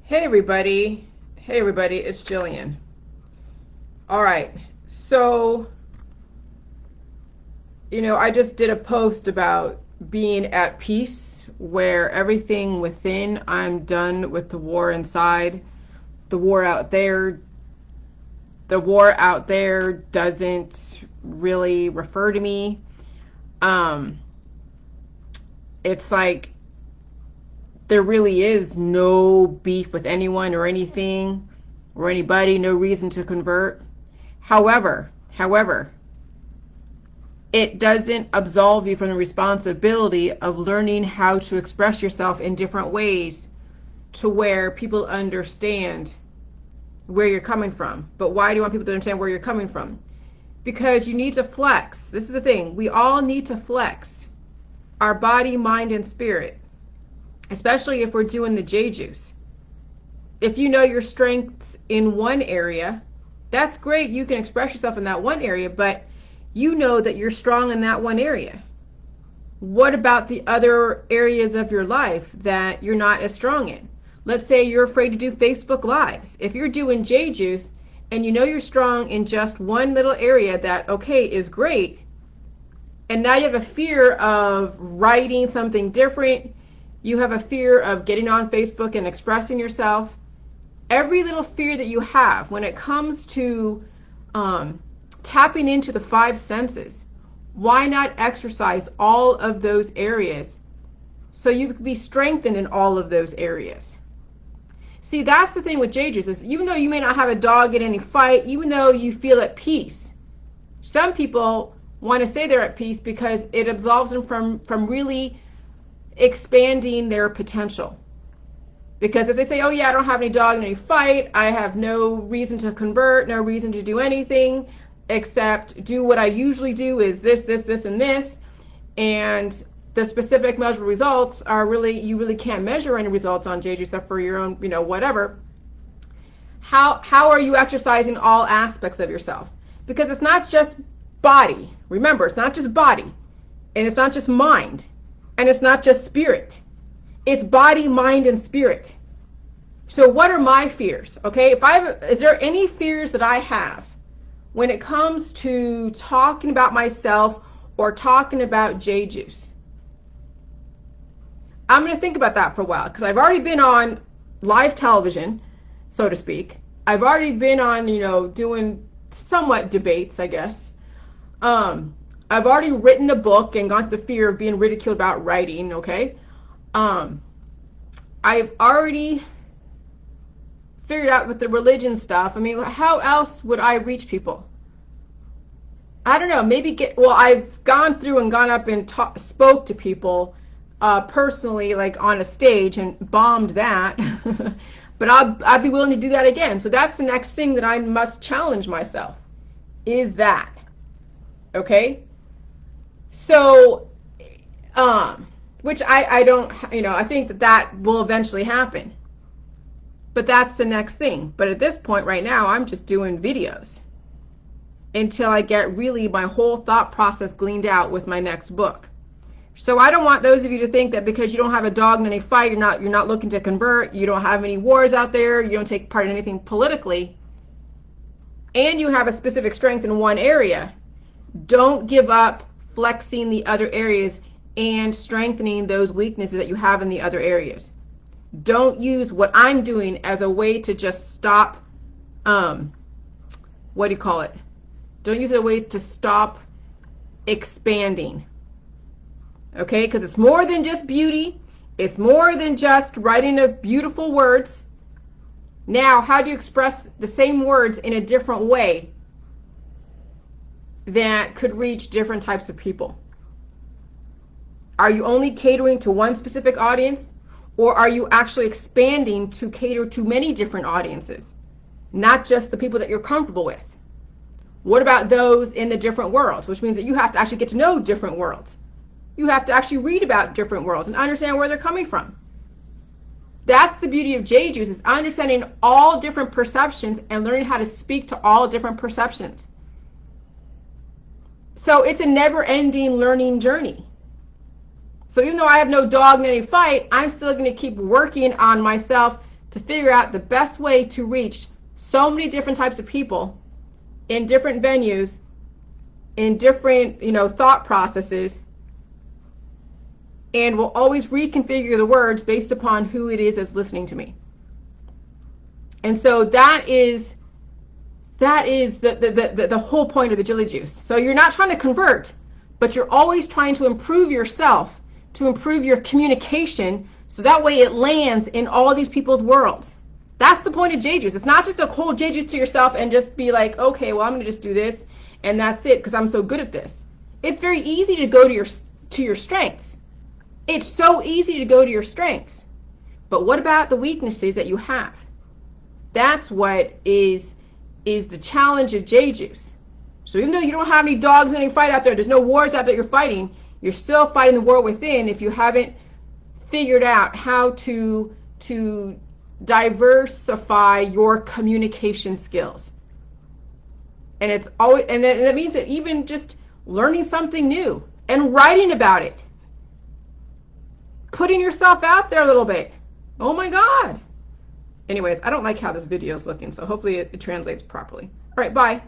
Hey everybody. Hey everybody, it's Jillian. All right. So, I just did a post about being at peace where everything within, I'm done with the war inside. The war out there, the war out there doesn't really refer to me. Um it's like there really is no beef with anyone or anything or anybody, no reason to convert. However, it doesn't absolve you from the responsibility of learning how to express yourself in different ways to where people understand where you're coming from. But why do you want people to understand where you're coming from? Because you need to flex. This is the thing. We all need to flex our body, mind, and spirit, especially if we're doing the J juice. If you know your strengths in one area, that's great. You can express yourself in that one area, but you know that you're strong in that one area. What about the other areas of your life that you're not as strong in? Let's say you're afraid to do Facebook Lives. If you're doing J juice and you know you're strong in just one little area that, okay, is great, and now you have a fear of writing something different, you have a fear of getting on Facebook and expressing yourself. Every little fear that you have when it comes to tapping into the five senses, why not exercise all of those areas so you can be strengthened in all of those areas? See, that's the thing with J juice is even though you may not have a dog in any fight, even though you feel at peace, some people want to say they're at peace because it absolves them from really expanding their potential. Because if they say, oh yeah, I don't have any dog in any fight, I have no reason to convert, no reason to do anything except do what I usually do is this, and this, and the specific measurable results are really, you really can't measure any results on JJ except for your own, whatever. How are you exercising all aspects of yourself? Because it's not just body. Remember, it's not just body, and it's not just mind, and it's not just spirit. It's body, mind, and spirit. So what are my fears? Okay, is there any fears that I have when it comes to talking about myself or talking about J juice? I'm going to think about that for a while because I've already been on live television, so to speak. I've already been on, doing somewhat debates, I guess. I've already written a book and gone through the fear of being ridiculed about writing, okay? I've already figured out with the religion stuff. I mean, how else would I reach people? I don't know, I've gone through and gone up and spoke to people personally, like on a stage, and bombed that. But I'd be willing to do that again. So that's the next thing that I must challenge myself, is that. Okay? So, which I don't, I think that will eventually happen. But that's the next thing. But at this point right now, I'm just doing videos until I get really my whole thought process gleaned out with my next book. So I don't want those of you to think that because you don't have a dog in any fight, you're not looking to convert, you don't have any wars out there, you don't take part in anything politically, and you have a specific strength in one area. Don't give up flexing the other areas and strengthening those weaknesses that you have in the other areas. Don't use what I'm doing as a way to just stop, Don't use it as a way to stop expanding. Okay, because it's more than just beauty. It's more than just writing of beautiful words. Now, how do you express the same words in a different way that could reach different types of people? Are you only catering to one specific audience, or are you actually expanding to cater to many different audiences, not just the people that you're comfortable with? What about those in the different worlds, which means that you have to actually get to know different worlds. You have to actually read about different worlds and understand where they're coming from. That's the beauty of J juice, is understanding all different perceptions and learning how to speak to all different perceptions. So it's a never-ending learning journey. So even though I have no dog in any fight, I'm still going to keep working on myself to figure out the best way to reach so many different types of people in different venues, in different, thought processes, and will always reconfigure the words based upon who it is that's listening to me. And so that is the whole point of the Jilly Juice. So you're not trying to convert, but you're always trying to improve yourself, to improve your communication, so that way it lands in all these people's worlds. That's the point of J Juice. It's not just to hold J Juice to yourself and just be like, okay, well, I'm going to just do this and that's it because I'm so good at this. It's very easy to go to your strengths. It's so easy to go to your strengths. But what about the weaknesses that you have? That's what is the challenge of J Juice. So even though you don't have any dogs in any fight out there's no wars out there you're fighting, you're still fighting the war within if you haven't figured out how to diversify your communication skills. And it's always, and that means that even just learning something new and writing about it, putting yourself out there a little bit. Oh my God. Anyways, I don't like how this video is looking, so hopefully it translates properly. All right, bye.